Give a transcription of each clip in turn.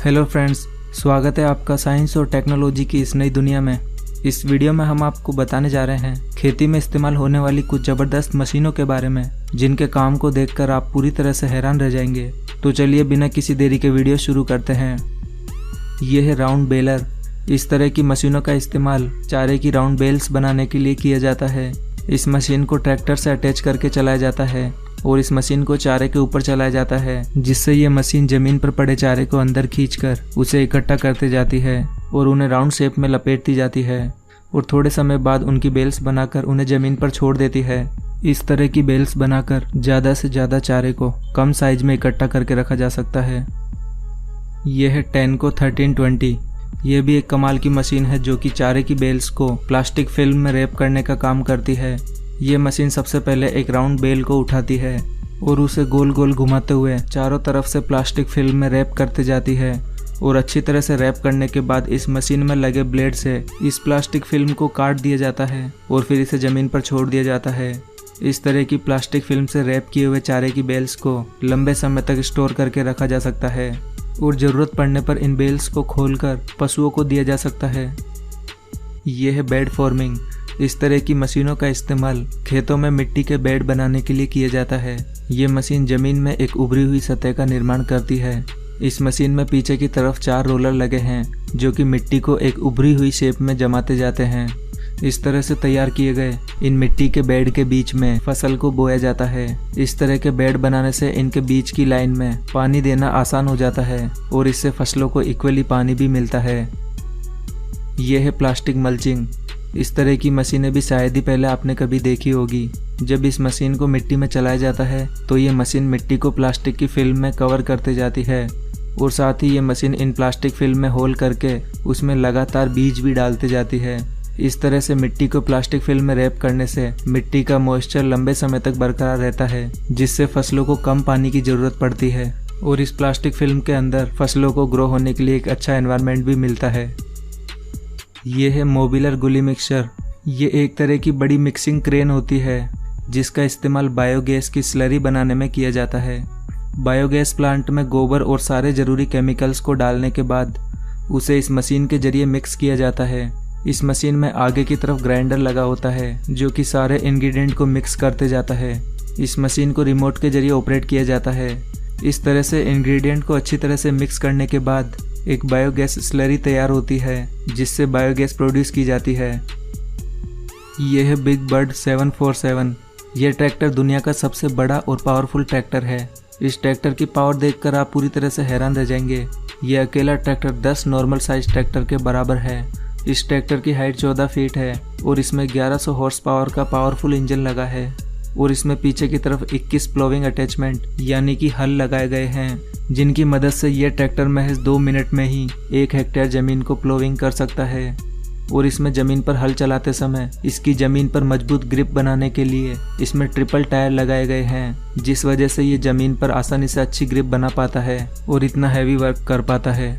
Hello friends, स्वागत है आपका साइंस और टेक्नोलॉजी की इस नई दुनिया में। इस वीडियो में हम आपको बताने जा रहे हैं खेती में इस्तेमाल होने वाली कुछ ज़बरदस्त मशीनों के बारे में, जिनके काम को देखकर आप पूरी तरह से हैरान रह जाएंगे। तो चलिए बिना किसी देरी के वीडियो शुरू करते हैं। ये है राउंड बेलर। इस तरह की मशीनों का इस्तेमाल चारे की राउंड बेल्स बनाने के लिए किया जाता है। इस मशीन को ट्रैक्टर से अटैच करके चलाया जाता है और इस मशीन को चारे के ऊपर चलाया जाता है, जिससे ये मशीन जमीन पर पड़े चारे को अंदर खींचकर उसे इकट्ठा करती जाती है और उन्हें राउंड शेप में लपेटती जाती है और थोड़े समय बाद उनकी बेल्स बनाकर उन्हें जमीन पर छोड़ देती है। इस तरह की बेल्स बनाकर ज़्यादा से ज़्यादा चारे को कम साइज में इकट्ठा करके रखा जा सकता है। यह है टेनको 1320। यह भी एक कमाल की मशीन है जो कि चारे की बेल्स को प्लास्टिक फिल्म में रैप करने का काम करती है। ये मशीन सबसे पहले एक राउंड बेल को उठाती है और उसे गोल गोल घुमाते हुए चारों तरफ से प्लास्टिक फिल्म में रैप करते जाती है और अच्छी तरह से रैप करने के बाद इस मशीन में लगे ब्लेड से इस प्लास्टिक फिल्म को काट दिया जाता है और फिर इसे ज़मीन पर छोड़ दिया जाता है। इस तरह की प्लास्टिक फिल्म से रैप किए हुए चारे की बेल्स को लंबे समय तक स्टोर करके रखा जा सकता है और ज़रूरत पड़ने पर इन बेल्स को खोलकर पशुओं को दिया जा सकता है। यह है बेड फॉर्मिंग। इस तरह की मशीनों का इस्तेमाल खेतों में मिट्टी के बेड बनाने के लिए किया जाता है। ये मशीन जमीन में एक उभरी हुई सतह का निर्माण करती है। इस मशीन में पीछे की तरफ 4 रोलर लगे हैं जो कि मिट्टी को एक उभरी हुई शेप में जमाते जाते हैं। इस तरह से तैयार किए गए इन मिट्टी के बेड के बीच में फसल को बोया जाता है। इस तरह के बेड बनाने से इनके बीच की लाइन में पानी देना आसान हो जाता है और इससे फसलों को इक्वली पानी भी मिलता है। यह है प्लास्टिक मल्चिंग। इस तरह की मशीनें भी शायद ही पहले आपने कभी देखी होगी। जब इस मशीन को मिट्टी में चलाया जाता है तो ये मशीन मिट्टी को प्लास्टिक की फिल्म में कवर करते जाती है और साथ ही ये मशीन इन प्लास्टिक फिल्म में होल करके उसमें लगातार बीज भी डालते जाती है। इस तरह से मिट्टी को प्लास्टिक फिल्म में रैप करने से मिट्टी का मॉइस्चर लंबे समय तक बरकरार रहता है, जिससे फसलों को कम पानी की ज़रूरत पड़ती है और इस प्लास्टिक फिल्म के अंदर फसलों को ग्रो होने के लिए एक अच्छा एनवायरनमेंट भी मिलता है। ये है मोबिलर गुली मिक्सचर। ये एक तरह की बड़ी मिक्सिंग क्रेन होती है जिसका इस्तेमाल बायोगैस की स्लरी बनाने में किया जाता है। बायोगैस प्लांट में गोबर और सारे ज़रूरी केमिकल्स को डालने के बाद उसे इस मशीन के जरिए मिक्स किया जाता है। इस मशीन में आगे की तरफ ग्राइंडर लगा होता है जो कि सारे इंग्रेडिएंट को मिक्स करते जाता है। इस मशीन को रिमोट के जरिए ऑपरेट किया जाता है। इस तरह से इंग्रेडिएंट को अच्छी तरह से मिक्स करने के बाद एक बायोगैस स्लरी तैयार होती है जिससे बायोगैस प्रोड्यूस की जाती है। यह है बिग बर्ड 747। यह ट्रैक्टर दुनिया का सबसे बड़ा और पावरफुल ट्रैक्टर है। इस ट्रैक्टर की पावर देखकर आप पूरी तरह से हैरान रह जाएंगे। यह अकेला ट्रैक्टर 10 नॉर्मल साइज ट्रैक्टर के बराबर है। इस ट्रैक्टर की हाइट 14 फीट है और इसमें 1100 हॉर्स पावर का पावरफुल इंजन लगा है और इसमें पीछे की तरफ 21 प्लोविंग अटैचमेंट यानी कि हल लगाए गए हैं, जिनकी मदद से यह ट्रैक्टर महज 2 मिनट में ही 1 हेक्टेयर जमीन को प्लोविंग कर सकता है। और इसमें जमीन पर हल चलाते समय इसकी जमीन पर मजबूत ग्रिप बनाने के लिए इसमें ट्रिपल टायर लगाए गए हैं, जिस वजह से ये जमीन पर आसानी से अच्छी ग्रिप बना पाता है और इतना हैवी वर्क कर पाता है।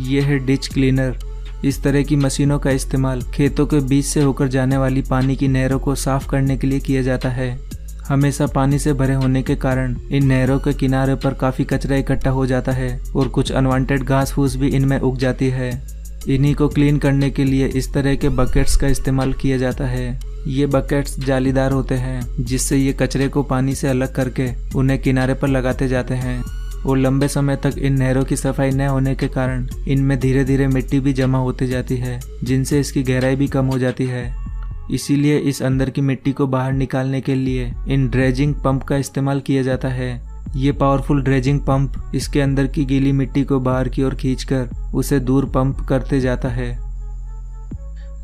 यह है डिच क्लीनर। इस तरह की मशीनों का इस्तेमाल खेतों के बीच से होकर जाने वाली पानी की नहरों को साफ करने के लिए किया जाता है। हमेशा पानी से भरे होने के कारण इन नहरों के किनारे पर काफ़ी कचरा इकट्ठा हो जाता है और कुछ अनवांटेड घास फूस भी इनमें उग जाती है। इन्हीं को क्लीन करने के लिए इस तरह के बकेट्स का इस्तेमाल किया जाता है। ये बकेट्स जालीदार होते हैं जिससे ये कचरे को पानी से अलग करके उन्हें किनारे पर लगाते जाते हैं और लंबे समय तक इन नहरों की सफाई न होने के कारण इनमें धीरे धीरे मिट्टी भी जमा होती जाती है, जिनसे इसकी गहराई भी कम हो जाती है। इसीलिए इस अंदर की मिट्टी को बाहर निकालने के लिए इन ड्रेजिंग पंप का इस्तेमाल किया जाता है। ये पावरफुल ड्रेजिंग पंप इसके अंदर की गीली मिट्टी को बाहर की ओर खींचकर उसे दूर पंप करते जाता है।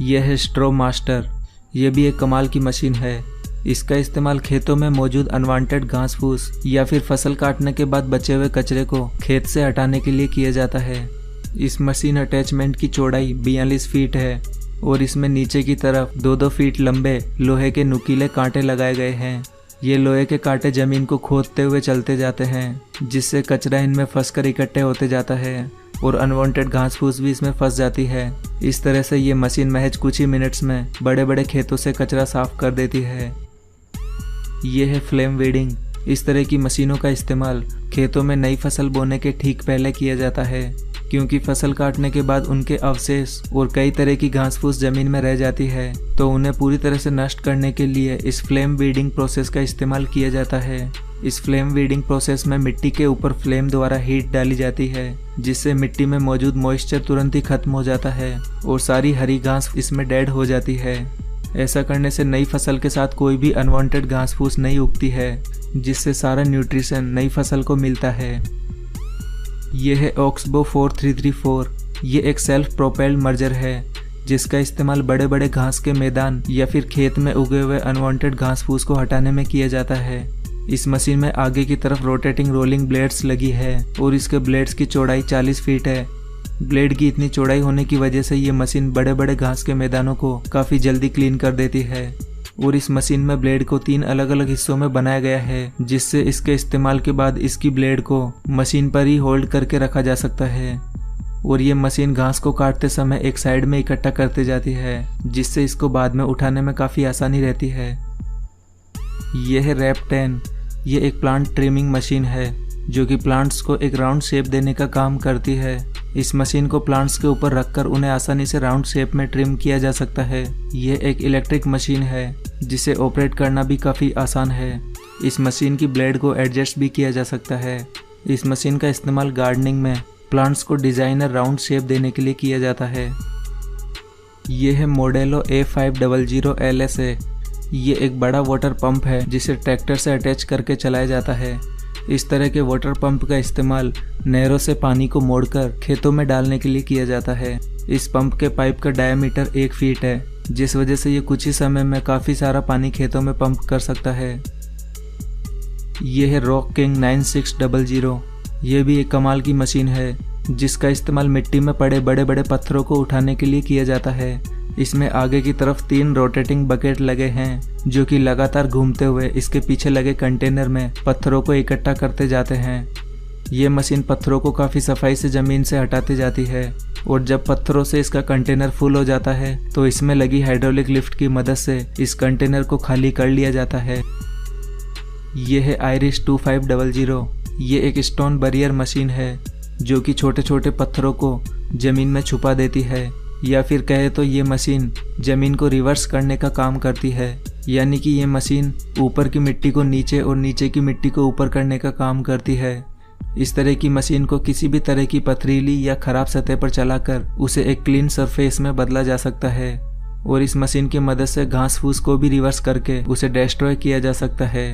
यह है स्ट्रॉ मास्टर। यह भी एक कमाल की मशीन है। इसका इस्तेमाल खेतों में मौजूद अनवांटेड घास फूस या फिर फसल काटने के बाद बचे हुए कचरे को खेत से हटाने के लिए किया जाता है। इस मशीन अटैचमेंट की चौड़ाई 42 फीट है और इसमें नीचे की तरफ 2-2 फीट लंबे लोहे के नुकीले कांटे लगाए गए हैं। ये लोहे के कांटे जमीन को खोदते हुए चलते जाते हैं, जिससे कचरा इनमें फंसकर इकट्ठे होते जाता है और अनवांटेड घास फूस भी इसमें फंस जाती है। इस तरह से ये मशीन महज कुछ ही मिनट्स में बड़े बड़े खेतों से कचरा साफ कर देती है। ये है फ्लेम वीडिंग। इस तरह की मशीनों का इस्तेमाल खेतों में नई फसल बोने के ठीक पहले किया जाता है, क्योंकि फसल काटने के बाद उनके अवशेष और कई तरह की घास फूस जमीन में रह जाती है, तो उन्हें पूरी तरह से नष्ट करने के लिए इस फ्लेम वीडिंग प्रोसेस का इस्तेमाल किया जाता है। इस फ्लेम वीडिंग प्रोसेस में मिट्टी के ऊपर फ्लेम द्वारा हीट डाली जाती है, जिससे मिट्टी में मौजूद मॉइस्चर तुरंत ही खत्म हो जाता है और सारी हरी घास इसमें डेड हो जाती है। ऐसा करने से नई फसल के साथ कोई भी अनवांटेड घास फूस नहीं उगती है, जिससे सारा न्यूट्रिशन नई फसल को मिलता है। यह है ऑक्सबो 4334। ये एक सेल्फ प्रोपेल्ड मर्जर है, जिसका इस्तेमाल बड़े बड़े घास के मैदान या फिर खेत में उगे हुए अनवांटेड घास फूस को हटाने में किया जाता है। इस मशीन में आगे की तरफ रोटेटिंग रोलिंग ब्लेड्स लगी है और इसके ब्लेड्स की चौड़ाई 40 फीट है। ब्लेड की इतनी चौड़ाई होने की वजह से ये मशीन बड़े बड़े घास के मैदानों को काफ़ी जल्दी क्लीन कर देती है। और इस मशीन में ब्लेड को 3 अलग अलग हिस्सों में बनाया गया है, जिससे इसके इस्तेमाल के बाद इसकी ब्लेड को मशीन पर ही होल्ड करके रखा जा सकता है। और ये मशीन घास को काटते समय एक साइड में इकट्ठा करते जाती है, जिससे इसको बाद में उठाने में काफ़ी आसानी रहती है। यह है रैप 10। ये एक प्लांट ट्रिमिंग मशीन है, जो कि प्लांट्स को एक राउंड शेप देने का काम करती है। इस मशीन को प्लांट्स के ऊपर रखकर उन्हें आसानी से राउंड शेप में ट्रिम किया जा सकता है। यह एक इलेक्ट्रिक मशीन है, जिसे ऑपरेट करना भी काफ़ी आसान है। इस मशीन की ब्लेड को एडजस्ट भी किया जा सकता है। इस मशीन का इस्तेमाल गार्डनिंग में प्लांट्स को डिज़ाइनर राउंड शेप देने के लिए किया जाता है। यह है मॉडेलो A500 LSA। ये एक बड़ा वाटर पंप है, जिसे ट्रैक्टर से अटैच करके चलाया जाता है। इस तरह के वाटर पंप का इस्तेमाल नहरों से पानी को मोड़कर खेतों में डालने के लिए किया जाता है। इस पंप के पाइप का डायमीटर 1 फीट है, जिस वजह से ये कुछ ही समय में काफ़ी सारा पानी खेतों में पंप कर सकता है। यह है रॉक किंग 9600। ये भी एक कमाल की मशीन है, जिसका इस्तेमाल मिट्टी में पड़े बड़े बड़े पत्थरों को उठाने के लिए किया जाता है। इसमें आगे की तरफ 3 रोटेटिंग बकेट लगे हैं, जो कि लगातार घूमते हुए इसके पीछे लगे कंटेनर में पत्थरों को इकट्ठा करते जाते हैं। ये मशीन पत्थरों को काफ़ी सफाई से ज़मीन से हटाती जाती है, और जब पत्थरों से इसका कंटेनर फुल हो जाता है तो इसमें लगी हाइड्रोलिक लिफ्ट की मदद से इस कंटेनर को खाली कर लिया जाता है। ये है आयरिश 2500। ये एक स्टोन बैरियर मशीन है, जो कि छोटे छोटे पत्थरों को ज़मीन में छुपा देती है, या फिर कहे तो ये मशीन ज़मीन को रिवर्स करने का काम करती है। यानी कि ये मशीन ऊपर की मिट्टी को नीचे और नीचे की मिट्टी को ऊपर करने का काम करती है। इस तरह की मशीन को किसी भी तरह की पथरीली या ख़राब सतह पर चलाकर उसे एक क्लीन सरफेस में बदला जा सकता है, और इस मशीन की मदद से घास फूस को भी रिवर्स करके उसे डिस्ट्रॉय किया जा सकता है।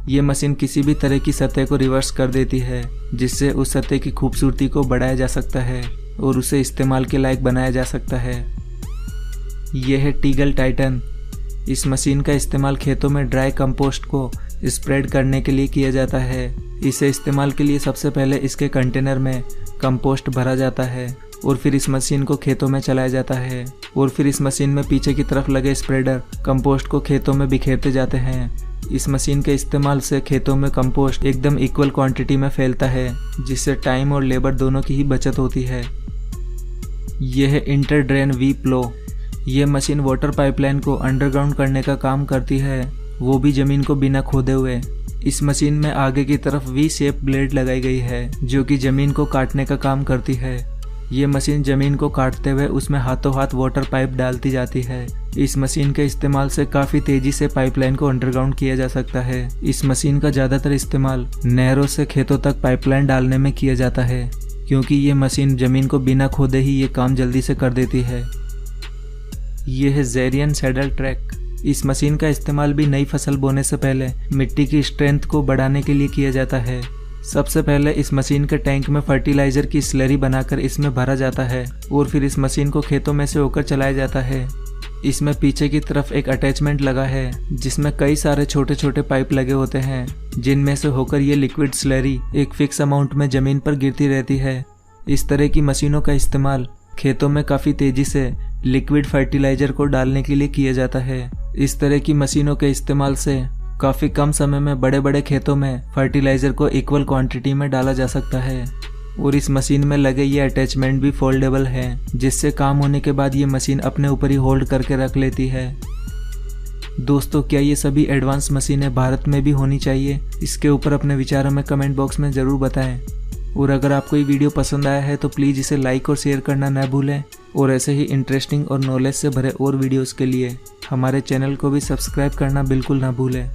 ये मशीन किसी भी तरह की सतह को रिवर्स कर देती है, जिससे उस सतह की खूबसूरती को बढ़ाया जा सकता है और उसे इस्तेमाल के लायक बनाया जा सकता है। यह है टीगल टाइटन। इस मशीन का इस्तेमाल खेतों में ड्राई कंपोस्ट को स्प्रेड करने के लिए किया जाता है। इसे इस्तेमाल के लिए सबसे पहले इसके कंटेनर में कंपोस्ट भरा जाता है, और फिर इस मशीन को खेतों में चलाया जाता है, और फिर इस मशीन में पीछे की तरफ लगे स्प्रेडर कंपोस्ट को खेतों में बिखेरते जाते हैं। इस मशीन के इस्तेमाल से खेतों में कंपोस्ट एकदम इक्वल क्वांटिटी में फैलता है, जिससे टाइम और लेबर दोनों की ही बचत होती है। यह है इंटर ड्रेन वी प्लो। यह मशीन वाटर पाइपलाइन को अंडरग्राउंड करने का काम करती है, वो भी ज़मीन को बिना खोदे हुए। इस मशीन में आगे की तरफ वी शेप ब्लेड लगाई गई है, जो कि ज़मीन को काटने का काम करती है। ये मशीन ज़मीन को काटते हुए उसमें हाथों हाथ वाटर पाइप डालती जाती है। इस मशीन के इस्तेमाल से काफ़ी तेज़ी से पाइपलाइन को अंडरग्राउंड किया जा सकता है। इस मशीन का ज़्यादातर इस्तेमाल नहरों से खेतों तक पाइपलाइन डालने में किया जाता है, क्योंकि ये मशीन ज़मीन को बिना खोदे ही ये काम जल्दी से कर देती है। ये है ज़ेरियन सैडल ट्रैक। इस मशीन का इस्तेमाल भी नई फसल बोने से पहले मिट्टी की स्ट्रेंथ को बढ़ाने के लिए किया जाता है। सबसे पहले इस मशीन के टैंक में फर्टिलाइज़र की स्लरी बनाकर इसमें भरा जाता है, और फिर इस मशीन को खेतों में से होकर चलाया जाता है। इसमें पीछे की तरफ एक अटैचमेंट लगा है, जिसमें कई सारे छोटे छोटे पाइप लगे होते हैं, जिनमें से होकर ये लिक्विड स्लरी एक फिक्स अमाउंट में ज़मीन पर गिरती रहती है। इस तरह की मशीनों का इस्तेमाल खेतों में काफ़ी तेज़ी से लिक्विड फर्टिलाइज़र को डालने के लिए किया जाता है। इस तरह की मशीनों के इस्तेमाल से काफ़ी कम समय में बड़े बड़े खेतों में फर्टिलाइज़र को इक्वल क्वांटिटी में डाला जा सकता है। और इस मशीन में लगे ये अटैचमेंट भी फोल्डेबल हैं, जिससे काम होने के बाद ये मशीन अपने ऊपर ही होल्ड करके रख लेती है। दोस्तों, क्या ये सभी एडवांस मशीनें भारत में भी होनी चाहिए? इसके ऊपर अपने विचार हमें कमेंट बॉक्स में ज़रूर बताएं। और अगर आपको ये वीडियो पसंद आया है तो प्लीज़ इसे लाइक और शेयर करना न भूलें। और ऐसे ही इंटरेस्टिंग और नॉलेज से भरे और वीडियोस के लिए हमारे चैनल को भी सब्सक्राइब करना बिल्कुल ना भूलें।